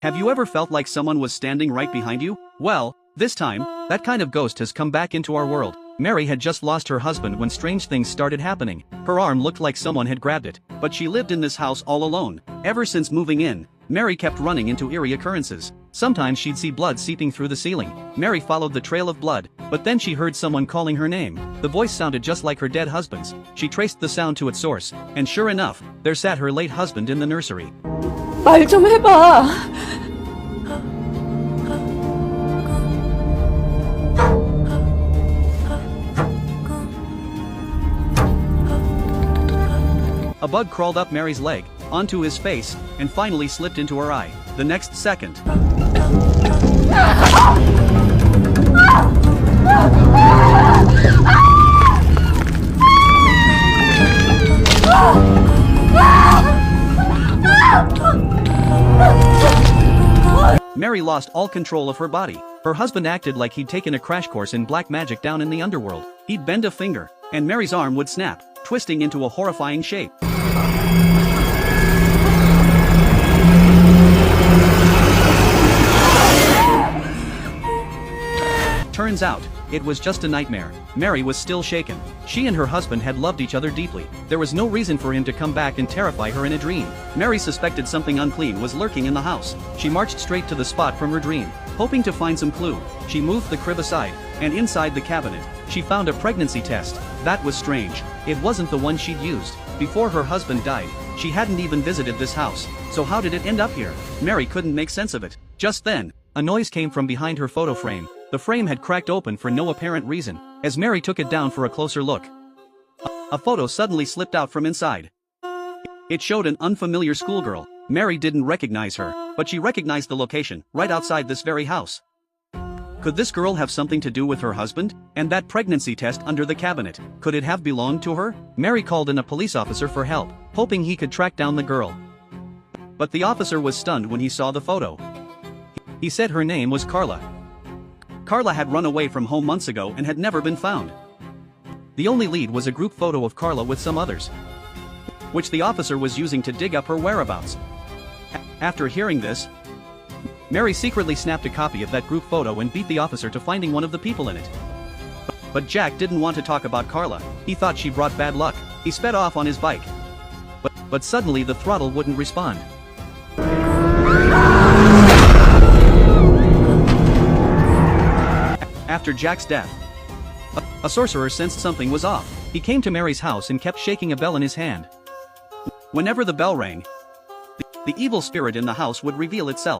Have you ever felt like someone was standing right behind you? Well, this time, that kind of ghost has come back into our world. Mary had just lost her husband when strange things started happening. Her arm looked like someone had grabbed it, but she lived in this house all alone. Ever since moving in, Mary kept running into eerie occurrences. Sometimes she'd see blood seeping through the ceiling. Mary followed the trail of blood, but then she heard someone calling her name. The voice sounded just like her dead husband's. She traced the sound to its source, and sure enough, there sat her late husband in the nursery. 말 좀 해봐. A bug crawled up Mary's leg, onto his face, and finally slipped into her eye. The next second, Mary lost all control of her body. Her husband acted like he'd taken a crash course in black magic down in the underworld. He'd bend a finger, and Mary's arm would snap, twisting into a horrifying shape. Turns out, it was just a nightmare. Mary was still shaken. She and her husband had loved each other deeply. There was no reason for him to come back and terrify her in a dream. Mary suspected something unclean was lurking in the house. She marched straight to the spot from her dream, hoping to find some clue. She moved the crib aside, and inside the cabinet, she found a pregnancy test. That was strange. It wasn't the one she'd used. Before her husband died, she hadn't even visited this house. So how did it end up here? Mary couldn't make sense of it. Just then, a noise came from behind her photo frame. The frame had cracked open for no apparent reason. As Mary took it down for a closer look, a photo suddenly slipped out from inside. It showed an unfamiliar schoolgirl. Mary didn't recognize her, but she recognized the location, right outside this very house. Could this girl have something to do with her husband? And that pregnancy test under the cabinet, could it have belonged to her? Mary called in a police officer for help, hoping he could track down the girl. But the officer was stunned when he saw the photo. He said her name was Carla. Carla had run away from home months ago and had never been found. The only lead was a group photo of Carla with some others, which the officer was using to dig up her whereabouts. After hearing this, Mary secretly snapped a copy of that group photo and beat the officer to finding one of the people in it. But Jack didn't want to talk about Carla. He thought she brought bad luck. He sped off on his bike. But suddenly the throttle wouldn't respond. After Jack's death, a sorcerer sensed something was off. He came to Mary's house and kept shaking a bell in his hand. Whenever the bell rang, the evil spirit in the house would reveal itself.